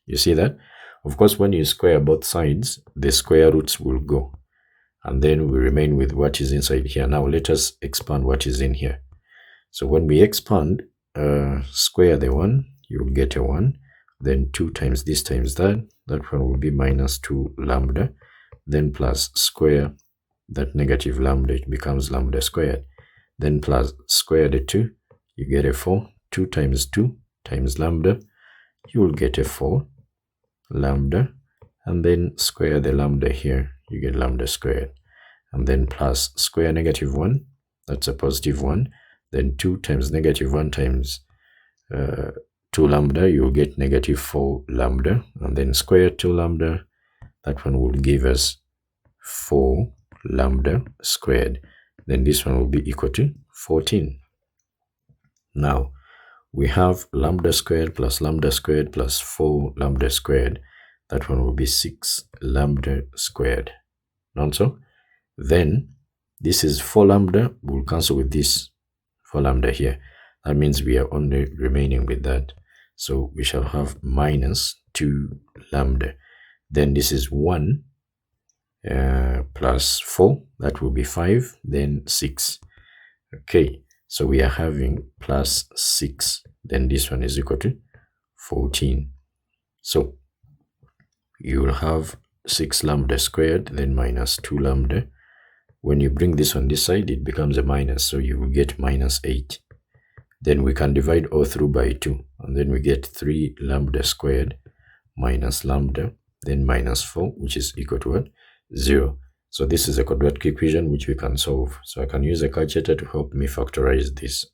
You see that? Of course, when you square both sides, the square roots will go. And then we remain with what is inside here. Now let us expand what is in here. So when we expand, square the 1, you will get a 1. Then 2 times this times that. That one will be minus 2 lambda. Then plus square that negative lambda, it becomes lambda squared. Then plus square the 2, you get a 4. 2 times 2 times lambda, you will get a 4 lambda. And then square the lambda here, you get lambda squared. And then plus square negative 1, that's a positive 1. Then 2 times negative 1 times 2 lambda, you will get negative 4 lambda. And then square 2 lambda, that one will give us 4 lambda squared. Then this one will be equal to 14. Now, we have lambda squared plus 4 lambda squared. That one will be 6 lambda squared. Not so? Then, this is 4 lambda. We'll cancel with this 4 lambda here. That means we are only remaining with that. So, we shall have minus 2 lambda. Then this is 1 plus 4. That will be 5. Then 6. Okay. So, we are having plus 6. Then this one is equal to 14. So, you will have 6 lambda squared, then minus 2 lambda. When you bring this on this side, it becomes a minus, so you will get minus 8. Then we can divide all through by 2, and then we get 3 lambda squared minus lambda, then minus 4, which is equal to what? 0. So this is a quadratic equation which we can solve. So I can use a calculator to help me factorize this.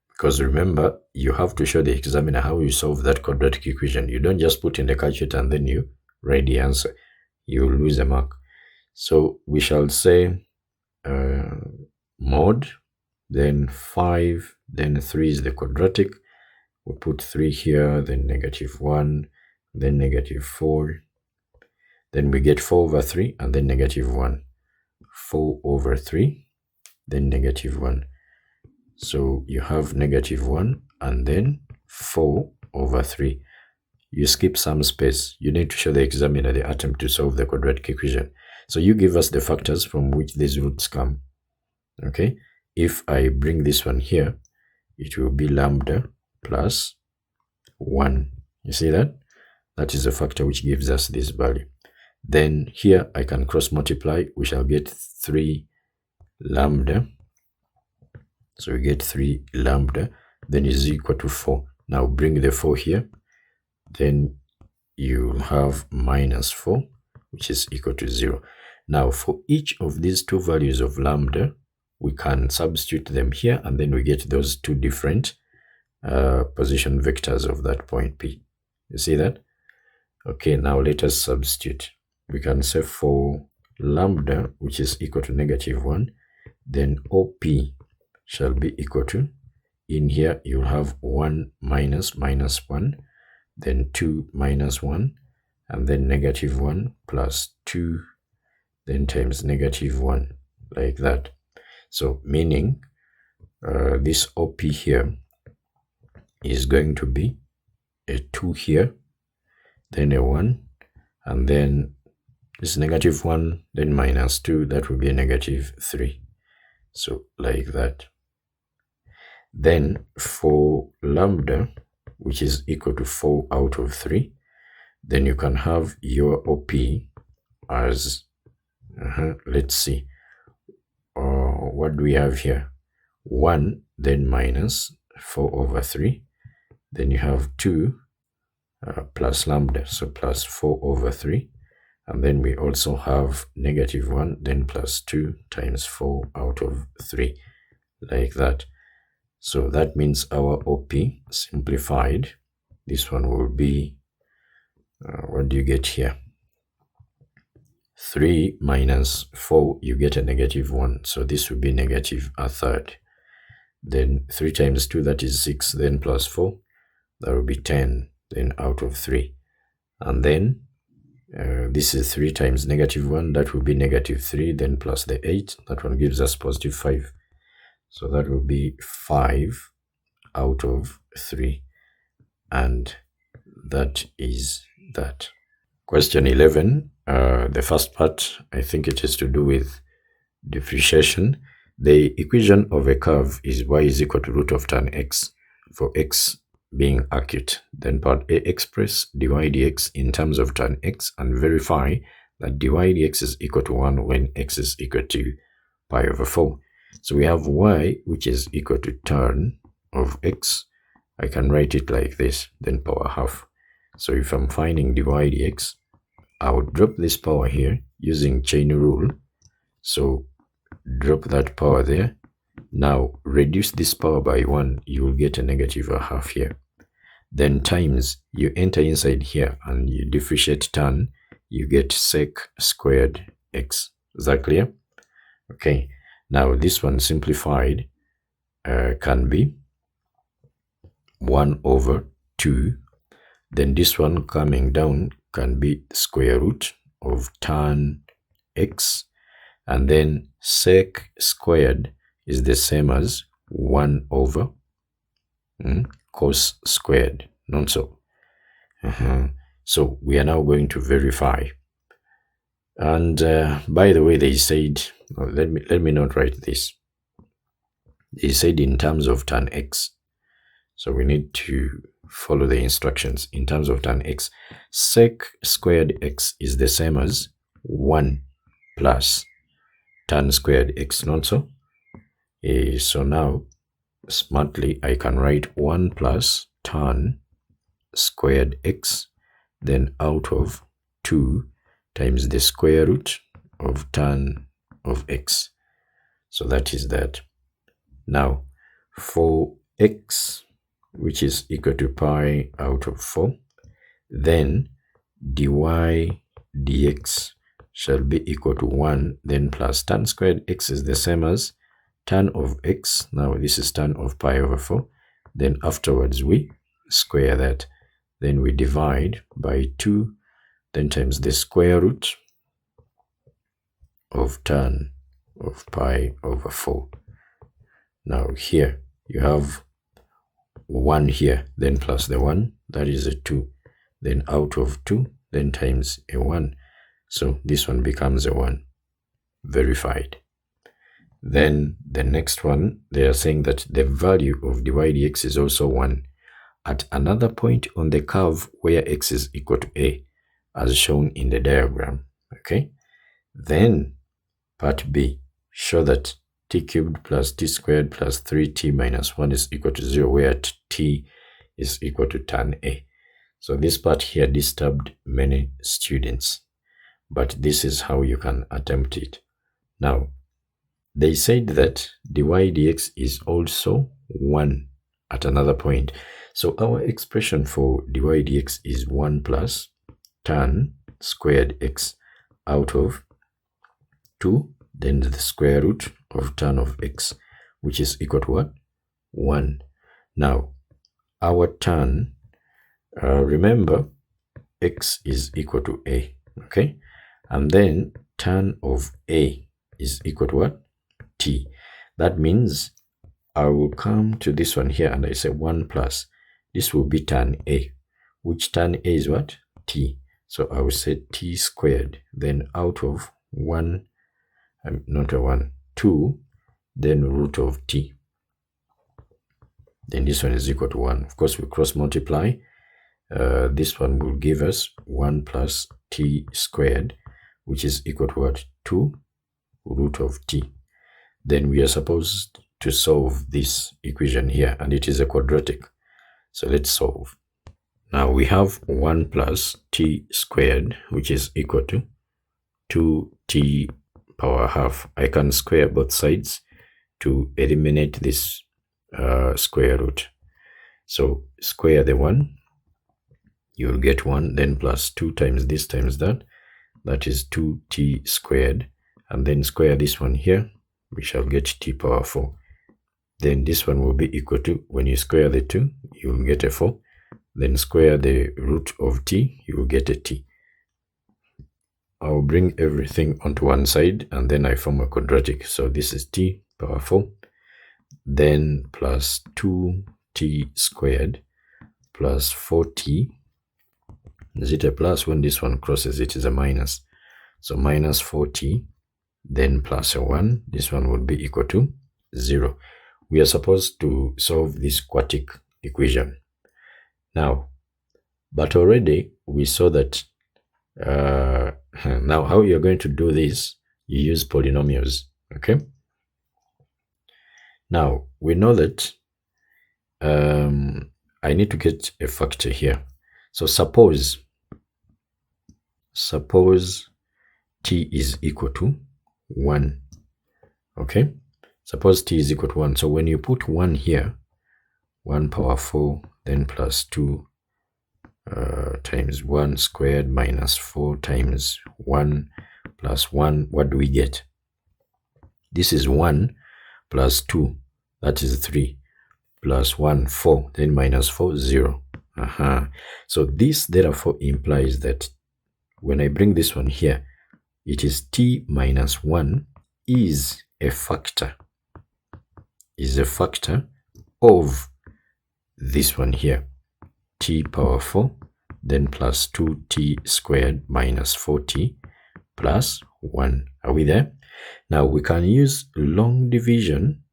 Because remember, you have to show the examiner how you solve that quadratic equation. You don't just put in the calculator and then you write the answer. You will lose a mark. So we shall say mod, then 5, then 3 is the quadratic. We put 3 here, then -1, then -4. Then we get 4 over 3 and then -1. 4 over 3, then -1. So you have -1 and then 4 over 3. You skip some space. You need to show the examiner the attempt to solve the quadratic equation. So you give us the factors from which these roots come. Okay, if I bring this one here, it will be lambda plus 1. You see that? That is the factor which gives us this value. Then here I can cross multiply. We shall get 3 lambda. So we get 3 lambda, then is equal to 4. Now bring the 4 here. Then you have -4, which is equal to 0. Now for each of these two values of lambda, we can substitute them here, and then we get those two different position vectors of that point P. You see that? Okay, now let us substitute. We can say for lambda, which is equal to -1, then OP shall be equal to, in here you'll have 1 minus -1, then 2 minus 1, and then -1 plus 2, then times -1, like that. So meaning this OP here is going to be a 2 here, then a 1, and then this -1, then -2, that will be a -3. So like that. Then for lambda, which is equal to 4 out of 3, then you can have your OP as, let's see, what do we have here? 1, then minus 4 over 3, then you have 2 plus lambda, so plus 4 over 3, and then we also have -1, then plus 2 times 4 out of 3, like that. So that means our OP simplified, this one will be, what do you get here? 3 minus 4, you get a -1, so this will be -1/3. Then 3 times 2, that is 6, then plus 4, that will be 10, then out of 3. And then this is 3 times -1, that will be -3, then plus the 8, that one gives us +5. So that will be 5 out of 3. And that is that. Question 11, the first part, I think it is to do with differentiation. The equation of a curve is y is equal to root of tan x for x being acute. Then part A, express dy dx in terms of tan x and verify that dy dx is equal to 1 when x is equal to pi over 4. So we have y, which is equal to tan of x. I can write it like this, then power half. So if I'm finding dy dx, I would drop this power here using chain rule. So drop that power there. Now reduce this power by 1, you will get a -1/2 here. Then times, you enter inside here and you differentiate tan, you get sec squared x. Is that clear? Okay. Now this one simplified can be 1 over 2. Then this one coming down can be square root of tan x. And then sec squared is the same as 1 over cos squared. Not so. So we are now going to verify. And by the way, they said, let me not write this. They said in terms of tan x. So we need to follow the instructions. In terms of tan x, sec squared x is the same as 1 plus tan squared x, not so? So now, smartly, I can write 1 plus tan squared x, then out of 2 times the square root of tan of x. So that is that. Now, for x, which is equal to pi out of 4, then dy dx shall be equal to 1, then plus tan squared x is the same as tan of x. Now this is tan of pi over 4. Then afterwards we square that. Then we divide by 2, then times the square root of tan of pi over 4. Now here you have 1 here, then plus the 1, that is a 2. Then out of 2, then times a 1. So this one becomes a 1. Verified. Then the next one, they are saying that the value of dy dx is also 1 at another point on the curve where x is equal to a, as shown in the diagram. Okay. Then part B, show that t cubed plus t squared plus 3t minus 1 is equal to 0, where t is equal to tan a. So this part here disturbed many students, but this is how you can attempt it. Now, they said that dy dx is also 1 at another point. So our expression for dy dx is 1 plus tan squared x out of 2, then the square root of tan of x, which is equal to what? 1. Now, our tan, remember, x is equal to a, okay? And then tan of a is equal to what? T. That means I will come to this one here and I say 1 plus. This will be tan a, which tan a is what? T. So I will say t squared, then out of 1, not a 1, 2, then root of t. Then this one is equal to 1. Of course, we cross multiply. This one will give us 1 plus t squared, which is equal to what? 2 root of t. Then we are supposed to solve this equation here, and it is a quadratic. So let's solve. Now we have 1 plus t squared, which is equal to 2t power half. I can square both sides to eliminate this square root. So square the 1, you'll get 1, then plus 2 times this times that. That is 2t squared. And then square this one here, we shall get t power 4. Then this one will be equal to, when you square the 2, you will get a 4. Then square the root of t, you will get a t. I'll bring everything onto one side and then I form a quadratic. So this is t power 4. Then plus 2t squared plus 4t. Is it a plus? When this one crosses, it is a minus. So minus 4t, then plus a 1. This one would be equal to 0. We are supposed to solve this quadratic equation. Now, but already we saw that now how you're going to do this, you use polynomials, okay? Now, we know that I need to get a factor here. So suppose t is equal to 1, okay? Suppose t is equal to 1. So when you put 1 here, 1 power 4, then plus 2 times 1 squared minus 4 times 1 plus 1, what do we get? This is 1 plus 2, that is 3, plus 1, 4, then minus 4, 0. So this therefore implies that when I bring this one here, it is t minus 1 is a factor of this one here, t power 4, then plus 2t squared minus 4t plus 1. Are we there? Now we can use long division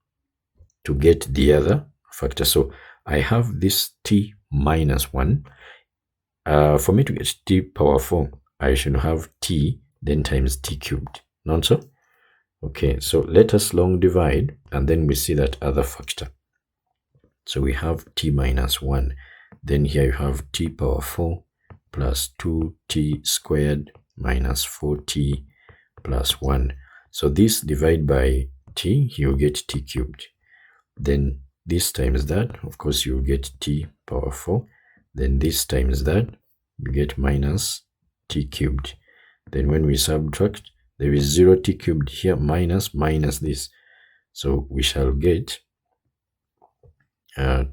to get the other factor. So I have this t minus 1. For me to get t power 4, I should have t, then times t cubed. Not so? Okay, so let us long divide, and then we see that other factor. So we have t minus 1. Then here you have t power 4 plus 2t squared minus 4t plus 1. So this divide by t, you'll get t cubed. Then this times that, of course, you'll get t power 4. Then this times that, you get minus t cubed. Then when we subtract, there is 0 t cubed here, minus this. So we shall get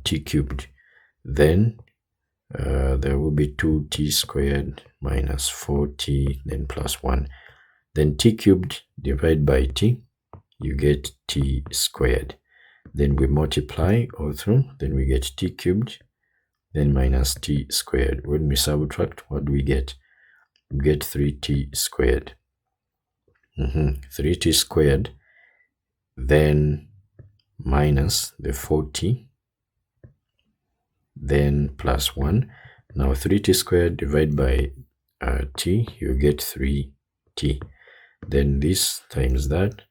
t cubed. Then there will be 2t squared minus 4t, then plus 1. Then t cubed divided by t, you get t squared. Then we multiply all through, then we get t cubed, then minus t squared. When we subtract, what do we get? We get 3t squared. 3t squared, then minus the 4t, then plus 1. Now 3t squared divided by t, you get 3t. Then this times that,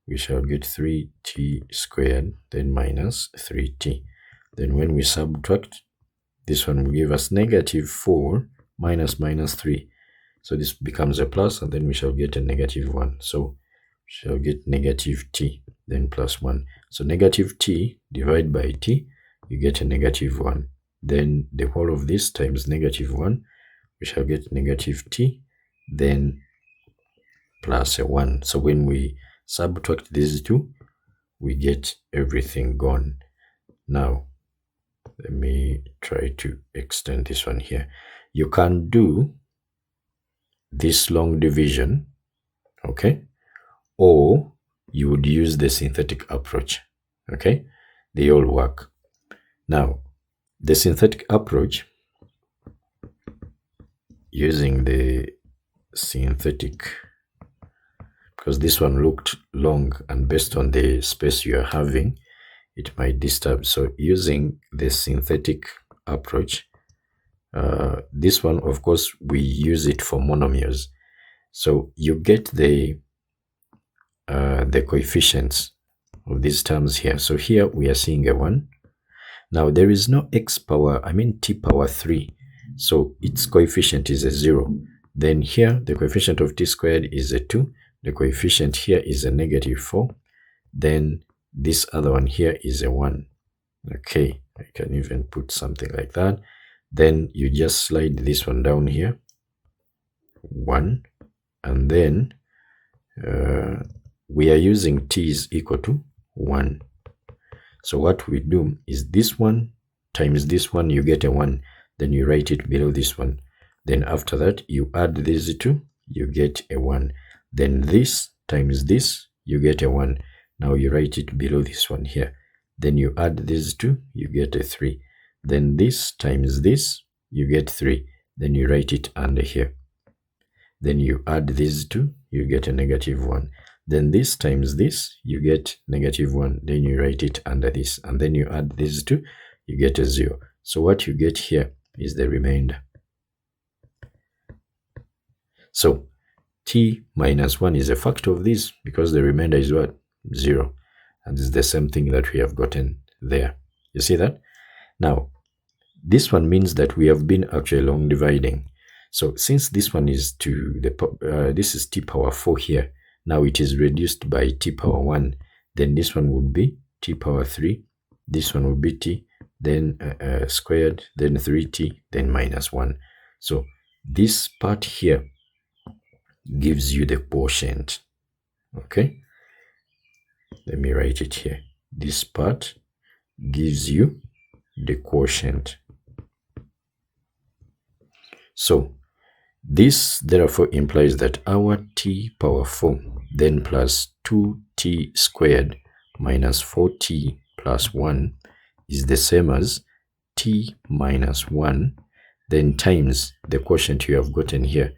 we shall get 3t squared, then minus 3t. Then when we subtract, this one will give us negative 4 minus 3. So this becomes a plus, and then we shall get a negative 1. So we shall get negative t, then plus 1. So negative t divided by t, you get a negative 1. Then the whole of this times negative 1, we shall get negative t, then plus a 1. So when we subtract these two, we get everything gone. Now, let me try to extend this one here. You can do this long division, okay? Or you would use the synthetic approach, okay? They all work. Now, the synthetic approach, using the synthetic, because this one looked long, and based on the space you are having, it might disturb. So using the synthetic approach, this one, of course, we use it for monomials. So you get the coefficients of these terms here. So here we are seeing a 1. Now there is no t power 3. So its coefficient is a 0. Then here the coefficient of t squared is a 2. The coefficient here is a negative 4. Then this other one here is a 1. Okay, I can even put something like that. Then you just slide this one down here, 1, and then we are using t is equal to 1. So what we do is this one times this one, you get a 1. Then you write it below this one. Then after that, you add these two, you get a 1. Then this times this, you get a 1. Now you write it below this one here. Then you add these two, you get a 3. Then this times this, you get 3. Then you write it under here. Then you add these two, you get a negative 1. Then this times this, you get negative 1. Then you write it under this. And then you add these two, you get a 0. So what you get here is the remainder. So t minus 1 is a factor of this, because the remainder is what? 0. And it's the same thing that we have gotten there. You see that? Now, this one means that we have been actually long dividing. So since this one is to the this is t power 4 here, now it is reduced by t power 1. Then this one would be t power 3. This one would be t, then squared, then 3t, then minus 1. So this part here gives you the quotient. Okay, let me write it here. This part gives you the quotient. So this therefore implies that our t power 4 then plus 2t squared minus 4t plus 1 is the same as t minus 1, then times the quotient you have gotten here,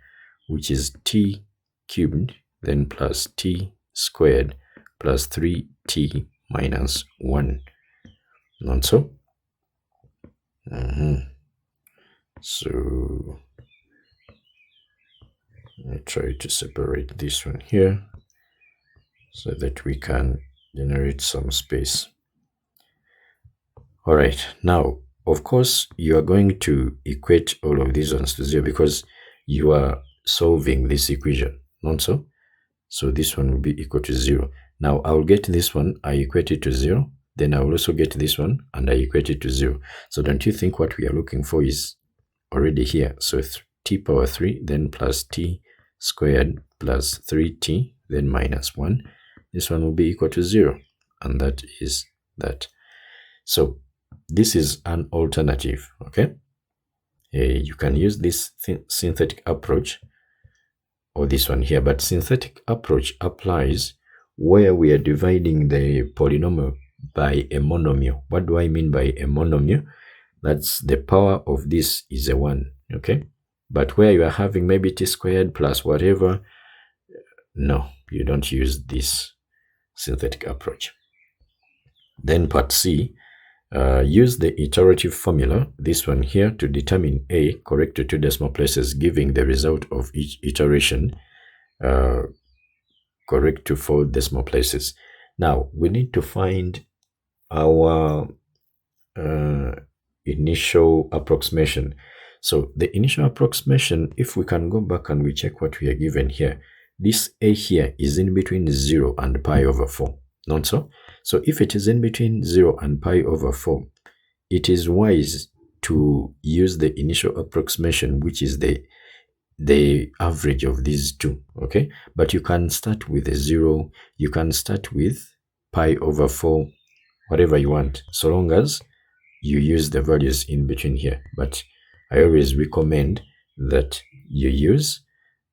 which is t cubed, then plus t squared plus 3t minus 1. Not so? So I try to separate this one here so that we can generate some space. All right, now, of course, you are going to equate all of these ones to 0 because you are solving this equation, not so? So this one will be equal to 0. Now I'll get this one, I equate it to 0. Then I will also get this one and I equate it to 0. So don't you think what we are looking for is already here? So t power 3, then plus t squared plus 3t, then minus 1. This one will be equal to 0. And that is that. So this is an alternative, okay? You can use this synthetic approach or this one here, but synthetic approach applies where we are dividing the polynomial by a monomial. What do I mean by a monomial? That's the power of this is a 1, okay? But where you are having maybe t squared plus whatever, no, you don't use this synthetic approach. Then part C, use the iterative formula, this one here, to determine A correct to 2 decimal places, giving the result of each iteration correct to 4 decimal places. Now, we need to find our initial approximation. So the initial approximation, if we can go back and we check what we are given here, this A here is in between 0 and pi over 4, not so? So if it is in between 0 and pi over 4, it is wise to use the initial approximation, which is the average of these two, okay? But you can start with a 0, you can start with pi over 4, whatever you want, so long as you use the values in between here. But I always recommend that you use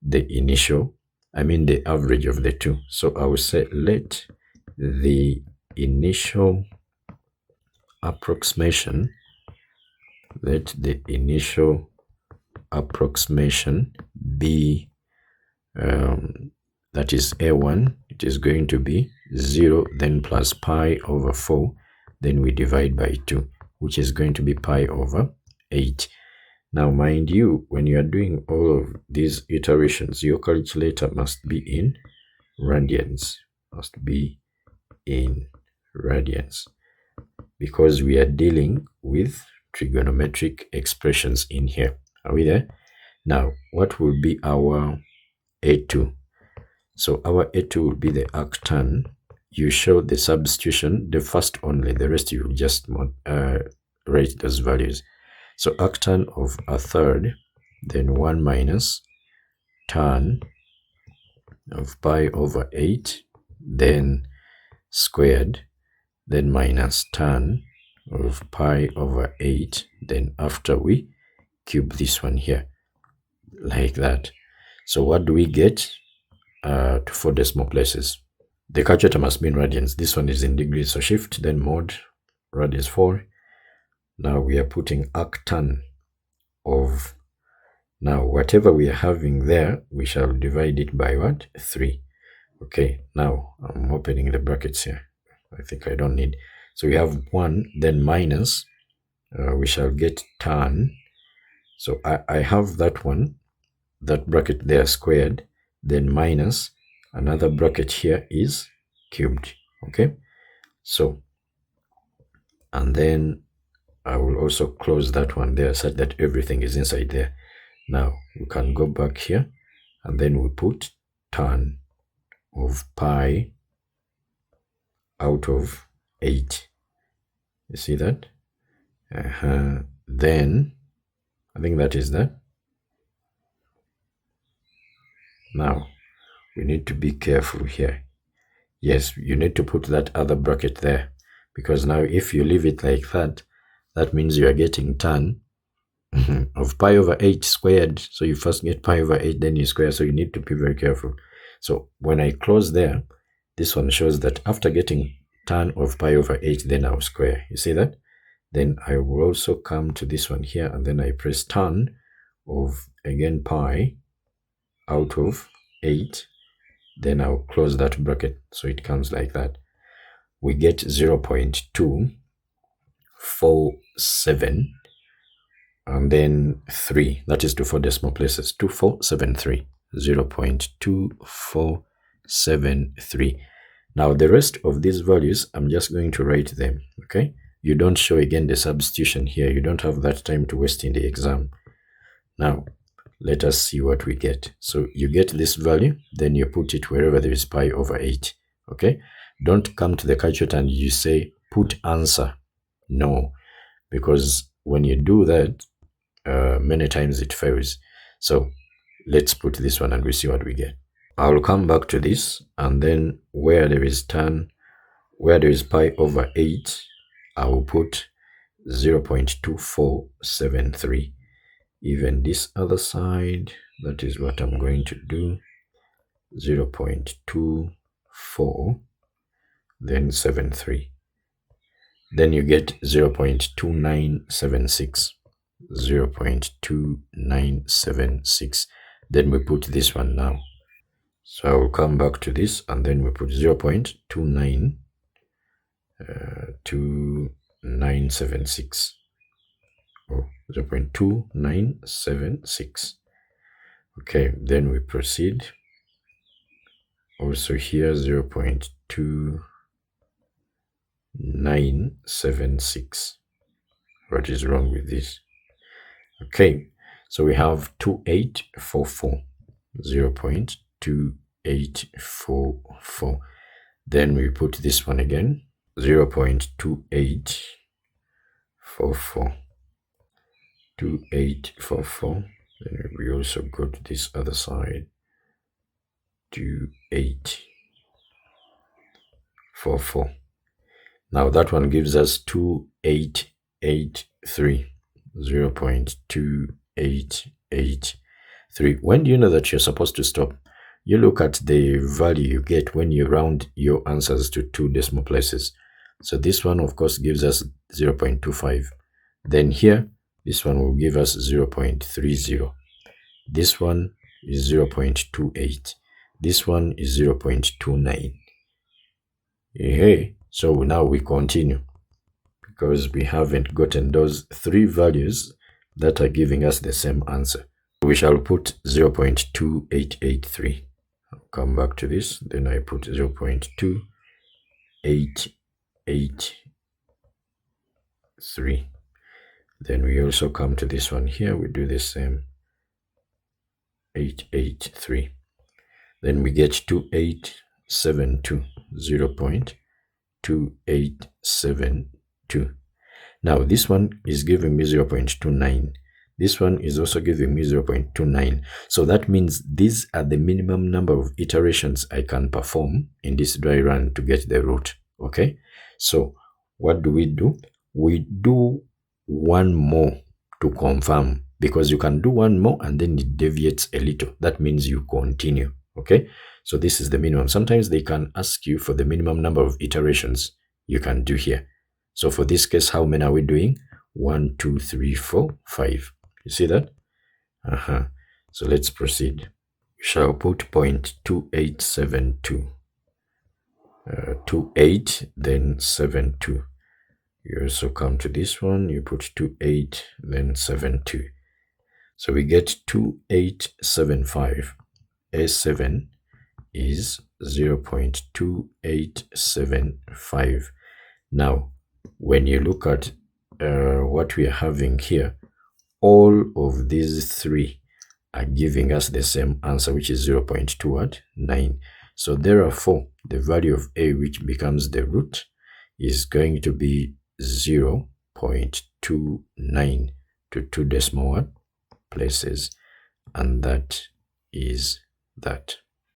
the initial, the average of the two. So I will say let the initial approximation, be that is A1, it is going to be 0, then plus pi over 4, then we divide by 2, which is going to be pi over 8. Now, mind you, when you are doing all of these iterations, your calculator must be in radians, because we are dealing with trigonometric expressions in here. Are we there? Now, what will be our A2? So our A2 will be the arctan. You show the substitution, the first only, the rest you will just write those values. So arctan of a third, then 1 minus tan of pi over 8, then squared, then minus tan of pi over 8, then after we cube this one here, like that. So what do we get to 4 decimal places? The calculator must be in radians. This one is in degrees, so shift, then mod, radius 4. Now we are putting arctan of, now whatever we are having there, we shall divide it by what? 3. Okay, now I'm opening the brackets here. I think I don't need. So we have 1, then minus, we shall get tan. So I have that one, that bracket there squared, then minus, another bracket here is cubed, okay? So, and then I will also close that one there such that everything is inside there. Now, we can go back here, and then we put tan of pi out of 8. You see that? Then, I think that is that. Now, we need to be careful here. Yes, you need to put that other bracket there, because now if you leave it like that, that means you are getting tan of pi over 8 squared. So you first get pi over 8, then you square. So you need to be very careful. So when I close there, this one shows that after getting tan of pi over 8, then I'll square. You see that? Then I will also come to this one here, and then I press tan of, again, pi out of 8. Then I'll close that bracket. So it comes like that. We get 0.247 and then 3. That is to 4 decimal places. 2473. 0.2473. Now the rest of these values, I'm just going to write them, okay? You don't show again the substitution here. You don't have that time to waste in the exam. Now, Let us see what we get. So you get this value, then you put it wherever there is pi over 8. Okay? Don't come to the CAIE chart and you say put answer. No, because when you do that, many times it fails. So let's put this one and we see what we get. I'll come back to this, and then where there is pi over 8, I will put 0.2473. Even this other side, that is what I'm going to do. 0.24, then 73. Then you get 0.2976. 0.2976. Then we put this one now. So I will come back to this, and then we put 0.2976. Oh, 0.2976. Okay, then we proceed. Also here 0.2976. What is wrong with this? Okay, so we have 2844. 0.2844. Then we put this one again, 0.2844. 2844. Then we also go to this other side, 2844. Now that one gives us 2883. 0.2883. When do you know that you're supposed to stop? You look at the value you get when you round your answers to 2 decimal places. So this one, of course, gives us 0.25. Then here, this one will give us 0.30. This one is 0.28. This one is 0.29. Hey, so now we continue, because we haven't gotten those 3 values that are giving us the same answer. We shall put 0.2883. I'll come back to this. Then I put 0.2883. Then we also come to this one here. We do the same, 883. Then we get 2872. 0.2872. Now this one is giving me 0.29. This one is also giving me 0.29. So that means these are the minimum number of iterations I can perform in this dry run to get the root. Okay, so what do? We do one more to confirm, because you can do one more and then it deviates a little. That means you continue. Okay, so this is the minimum. Sometimes they can ask you for the minimum number of iterations you can do here. So for this case, how many are we doing? 1, 2, 3, 4, 5. You see that? So let's proceed. We shall put 0.2872. 28, then 72. You also come to this one, you put 28, then 72. So we get 2875. A7 is 0.2875. Now, when you look at what we are having here, all of these 3 are giving us the same answer, which is 0.29. So therefore, the value of A, which becomes the root, is going to be 0.29 to 2 decimal places, and that is that.